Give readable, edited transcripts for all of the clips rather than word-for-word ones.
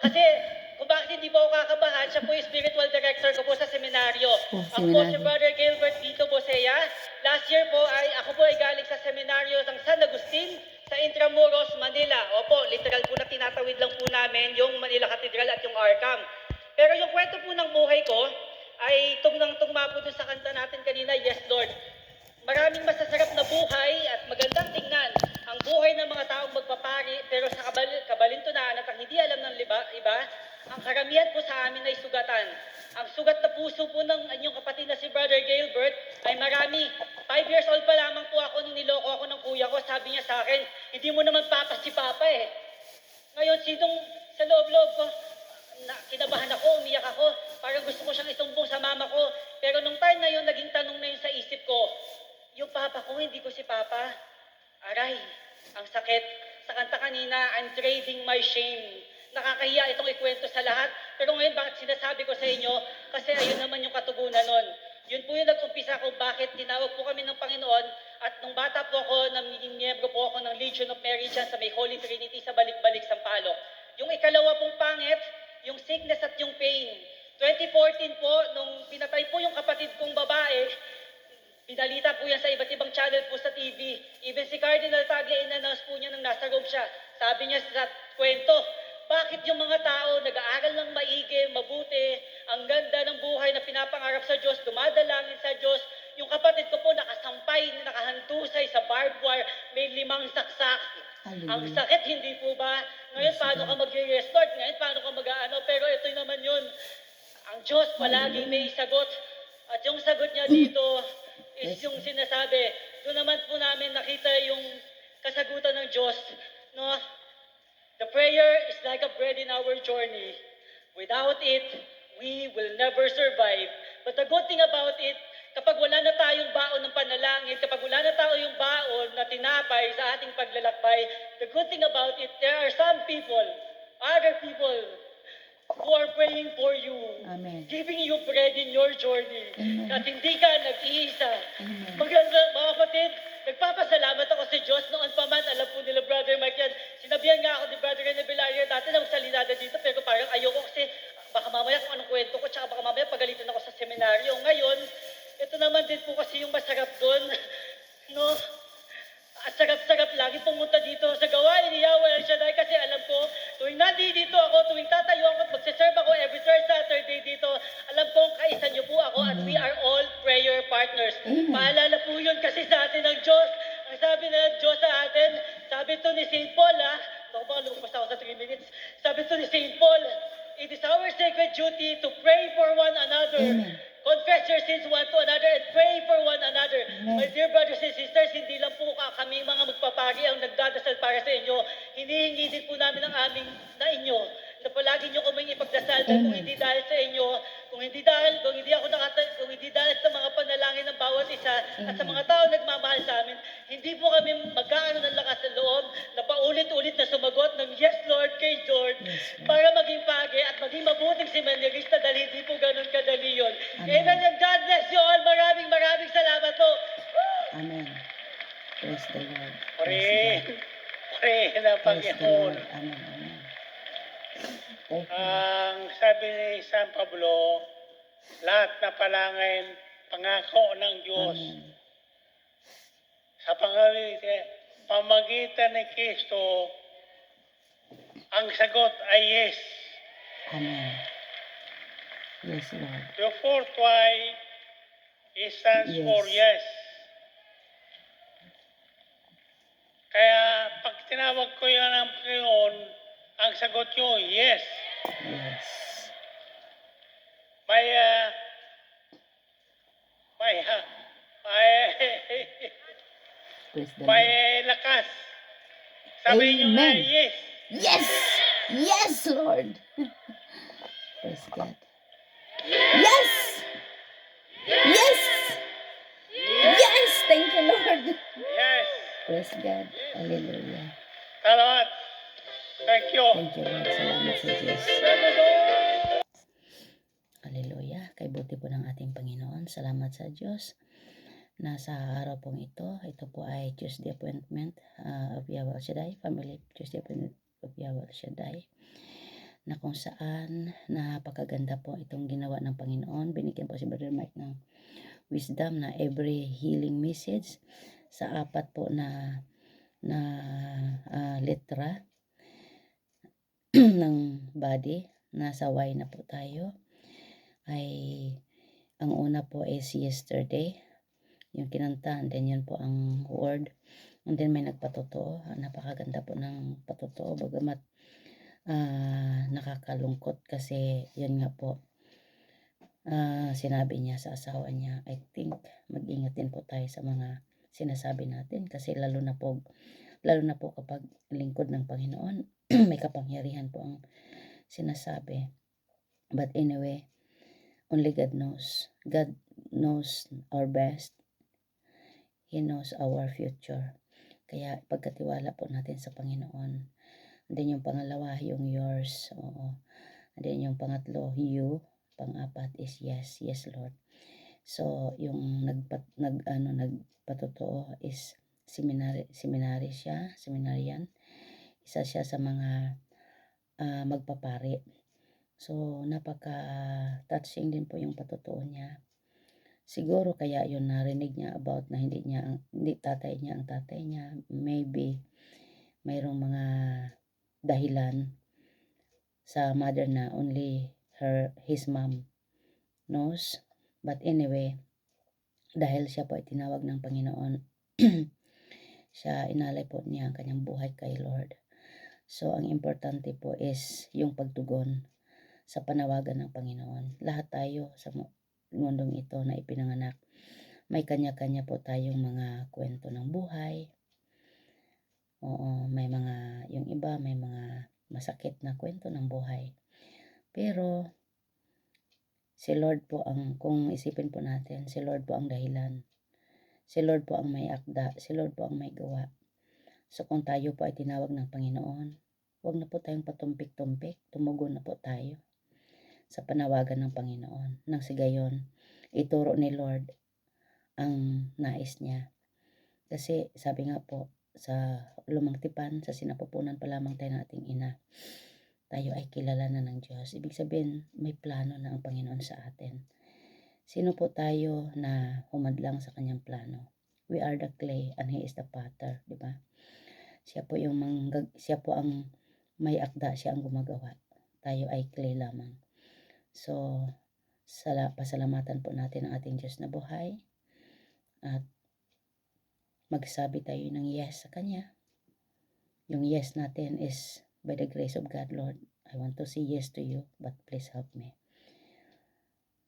Kasi kung bakit hindi po ako kakabahan, siya po yung spiritual director ko po sa seminaryo. Ako po si Brother Gilbert Vito Bosea. Last year po ay ako po ay galing sa seminaryo ng San Agustin sa Intramuros, Manila. Opo, literal po na tinatawid lang po namin yung Manila Cathedral at yung Arkham. Pero yung kwento po ng buhay ko ay tugma po dun sa kanta natin kanina, Yes Lord. Maraming masasarap na buhay at magandang tingnan ang buhay ng mga taong magpapari, pero sa kabalintunaan at ang hindi alam ng iba, ang karamihan po sa amin ay sugatan. Ang sugat na puso po ng inyong kapatid na si Brother Gilbert ay marami. 5 years old pa lamang po ako nung niloko ako ng kuya ko. Sabi niya sa akin, hindi mo naman papa si papa eh. Ngayon, sinong sa loob-loob ko, kinabahan ako, umiyak ako, parang gusto ko siyang isumbong sa mama ko. Pero nung time na yun, naging tanong na yun sa isip ko, yung papa ko, hindi ko si papa. Aray, ang sakit. Sa kanta kanina, I'm trading my shame. Nakakahiya itong ikwento sa lahat. Pero ngayon, bakit sinasabi ko sa inyo? Kasi ayun naman yung katugunan nun. Yun po yung nag-umpisa kung bakit tinawag po kami ng Panginoon. At nung bata po ako, naging miyembro po ako ng Legion of Mary dyan sa may Holy Trinity sa Balik-Balik, Sampaloc. Yung ikalawa pong pangit, yung sickness at yung pain. 2014 po, nung pinatay po yung kapatid kong babae, pinalita po yan sa iba't ibang channel po sa TV. Even si Cardinal Tagle, in-announce po niya nang nasa room siya. Sabi niya sa kwento, bakit yung mga tao nag-aaral ng maigi, mabuti, ang ganda ng buhay na pinapangarap sa Diyos, dumadalangin sa Diyos, yung kapatid ko po nakasampay, nakahantusay sa barbed wire, may 5 saksak. Ang sakit, hindi po ba? Ngayon, paano ka mag-restart? Ngayon, paano ka mag-ano? Pero ito naman yun. Ang Diyos palaging may sagot. At yung sagot niya dito is yung sinasabi. Doon naman po namin nakita yung kasagutan ng Diyos. No? The prayer is like a bread in our journey. Without it, we will never survive. But the good thing about it, kapag wala na tayong baon ng panalangin, kapag wala na tayong baon na tinapay sa ating paglalakbay, the good thing about it, there are some people, other people, who are praying for you. Amen. Giving you bread in your journey. Amen. At hindi ka nag-iisa. Amen. Maganda, mga kapatid, nagpapasalamat ako sa Diyos noon pa man. Alam po nila, Brother Mike yan. Sinabihan nga ako ni Brother Rene Belario dati na magsalita na dito, pero parang ayoko kasi baka mamaya kung anong kwento ko, tsaka baka mamaya pagalitan ako sa seminaryo. Ngayon, ito naman din po kasi yung masarap doon. No? At sarap-sarap lagi pumunta dito sa gawain ni Yahweh El Shaddai kasi alam ko, tuwing nandito ako, tuwing tatayo ako at magsiserve ako every third Saturday dito, alam kong kaisa niyo po ako at we are all prayer partners. Paalala po yun kasi sa atin ng Diyos. Ang sabi ng Diyos sa atin, sabi to ni St. Paul, baka baka lumabas ako sa 3 minutes. Sabi to ni St. Paul, it is our sacred duty to pray for one another. Amen. Confess your sins one to another and pray for one another. Amen. My dear brothers and sisters, hindi lang po kami mga magpapari ang nagdadasal para sa inyo. Hinihingi din po namin ang aming na inyo na palagi nyo kaming ipagdasal dahil kung hindi dahil sa inyo, kung hindi dahil sa mga panalangin ng bawat isa at sa mga tao nagmamahal sa amin, hindi po kami magkakaroon ng lakas sa loob na paulit-ulit na sumagot ng yes Lord kay Lord para maging pagi at maging mabuting seminarista dahil hindi po ganun kadali yun. Amen and God bless you all. Maraming salamat po. Amen. Praise the Lord. Pray. Praise Pray God. ng Praise the Panginoon. Lord. Amen. Amen. Thank you. Ang sabi ni San Pablo, lahat na palangin, pangako ng Diyos. Amen. Sa pamagitan ni Kristo, ang sagot ay yes. Amen. Yes, Lord. The fourth Y, it stands Yes. for yes. Kaya pag tinawag ko yan ng Panginoon, ang sagot nyo, yes. Yes. May, Praise the may Lord. lakas. Sabi nyo nga, Amen. yes. Yes! Yes, Lord! Praise God. Yes! Yes! Yes! Thank you, Lord. Yes. Praise God. Hallelujah. Salamat. Thank you. Thank you, Lord. Salamat sa Diyos. Hallelujah. Kay buti po ng ating Panginoon. Salamat sa Diyos. Nasa araw pong ito po ay Tuesday appointment of Yahweh El Shaddai, Family Tuesday appointment of Yahweh El Shaddai, na kung saan napakaganda po itong ginawa ng Panginoon. Binigyan po si Brother Mike ng wisdom na every healing message sa apat po na letra ng body. Nasa Y na po tayo. Ay, ang una po is yesterday, yung kinanta, and then yun po ang word. And then may nagpatotoo. Napakaganda po ng patotoo. Bagamat nakakalungkot kasi yun nga po, sinabi niya sa asawa niya, I think mag-ingat din po tayo sa mga sinasabi natin kasi lalo na po kapag lingkod ng Panginoon, may kapangyarihan po ang sinasabi. But anyway, only God knows. God knows our best. He knows our future. Kaya pagkatiwala po natin sa Panginoon. And then yung pangalawa, yung yours. Oo. And then yung pangatlo, you. Pang-apat is yes. Yes, Lord. So, yung nagpatotoo is seminarian. Isa siya sa mga magpapari. So, napaka-touching din po yung patotoo niya. Siguro kaya yun narinig niya about na hindi tatay niya ang tatay niya. Maybe mayroong mga dahilan sa mother na only his mom knows. But anyway, dahil siya po ay tinawag ng Panginoon, siya inalay po niya ang kanyang buhay kay Lord. So, ang importante po is yung pagtugon sa panawagan ng Panginoon. Lahat tayo sa mundong ito na ipinanganak, may kanya-kanya po tayong mga kwento ng buhay. Oo, yung iba may mga masakit na kwento ng buhay. Pero, si Lord po kung isipin po natin, si Lord po ang dahilan. Si Lord po ang may akda. Si Lord po ang may gawa. So, kung tayo po ay tinawag ng Panginoon, huwag na po tayong patumpik-tumpik. Tumugon na po tayo sa panawagan ng Panginoon. Nang sa gayon, ituro ni Lord ang nais niya. Kasi, sabi nga po, sa lumang tipan, sa sinapupunan pa lamang tayo ng ating ina, tayo ay kilala na ng Diyos. Ibig sabihin, may plano na ang Panginoon sa atin. Sino po tayo na humadlang sa kanyang plano? We are the clay and He is the potter, di ba? Siya po ang may akda, siya ang gumagawa. Tayo ay clay lamang. So, pasalamatan po natin ang ating Diyos na buhay at magsabi tayo ng yes sa Kanya. Yung yes natin is by the grace of God, Lord. I want to say yes to you, but please help me.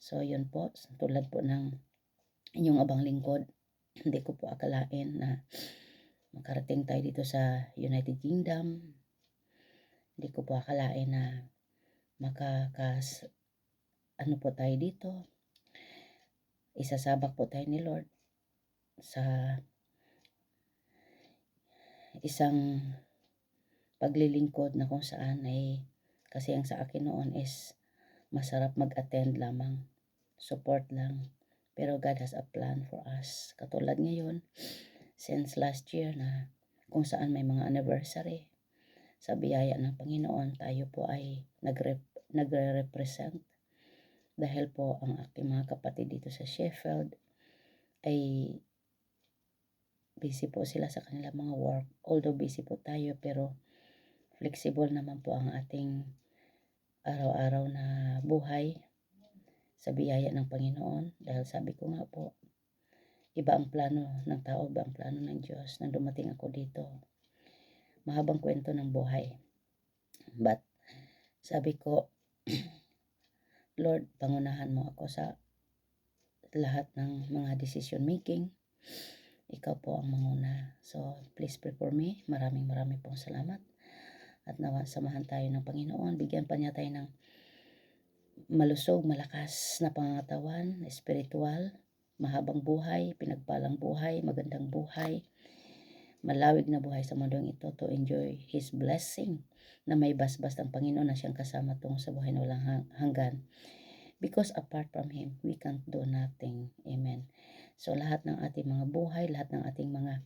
So, yun po. Tulad po ng inyong abang lingkod, hindi ko po akalain na makarating tayo dito sa United Kingdom. Hindi ko po akalain na ano po tayo dito. Isasabak po tayo ni Lord sa isang paglilingkod na kung saan ay, kasi ang sa akin noon is masarap mag-attend lamang, support lang, pero God has a plan for us. Katulad ngayon, since last year na kung saan may mga anniversary, sa biyaya ng Panginoon, tayo po ay nagre-represent dahil po ang aking mga kapatid dito sa Sheffield ay busy po sila sa kanilang mga work. Although busy po tayo, pero flexible naman po ang ating araw-araw na buhay sa biyaya ng Panginoon. Dahil sabi ko nga po, iba ang plano ng tao, iba ang plano ng Diyos. Nang dumating ako dito, mahabang kwento ng buhay. But, sabi ko, Lord, pangunahan mo ako sa lahat ng mga decision making. Ikaw po ang manguna. So, please pray for me. Maraming pong salamat. At nawa, samahan tayo ng Panginoon. Bigyan pa niya tayo ng malusog, malakas na pangangatawan, espiritual, mahabang buhay, pinagpalang buhay, magandang buhay, malawig na buhay sa mundong ito to enjoy His blessing na may basbas ng Panginoon na siyang kasama tungo sa buhay na walang hanggan. Because apart from Him, we can't do nothing. Amen. So, lahat ng ating mga buhay, lahat ng ating mga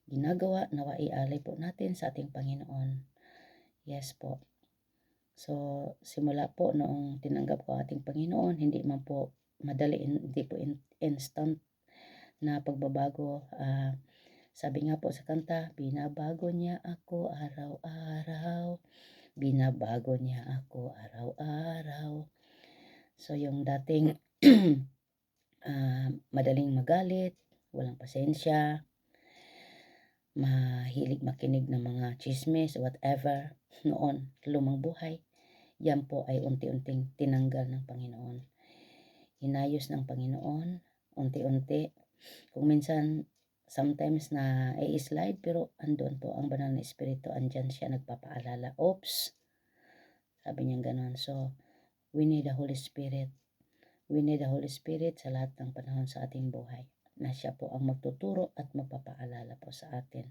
ginagawa, nawa ialay po natin sa ating Panginoon. Yes po. So, simula po noong tinanggap ko ating Panginoon, hindi man po madali, hindi po instant na pagbabago. Sabi nga po sa kanta, binabago niya ako araw-araw, binabago niya ako araw-araw. So, yung dating madaling magalit, walang pasensya, mahilig makinig ng mga chismis, whatever, noon, lumang buhay, yan po ay unti-unting tinanggal ng Panginoon. Inayos ng Panginoon, unti-unti. Kung minsan, sometimes na i-slide, pero andun po ang banal na Espiritu, andyan siya nagpapaalala. Oops! Sabi niya ganon. So, we need the Holy Spirit. We need the Holy Spirit sa lahat ng panahon sa ating buhay, na siya po ang magtuturo at magpapaalala po sa atin.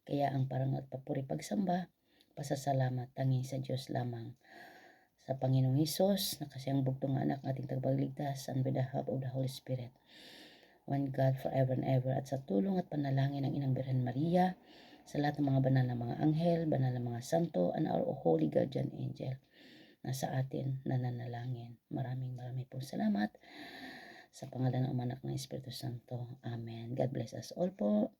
Kaya ang parangal at papuri pagsamba, pasasalamat tanging sa Diyos lamang, sa Panginoong Hesus na kasiyang bugtong anak ating tagapagligtas, and with the help of the Holy Spirit, one God forever and ever, at sa tulong at panalangin ng Inang Birhen Maria, sa lahat ng mga banal na mga anghel, banal na mga santo, and our holy guardian angel na sa atin nananalangin. Maraming pong salamat sa pangalan ng Anak ng Espiritu Santo. Amen. God bless us all po.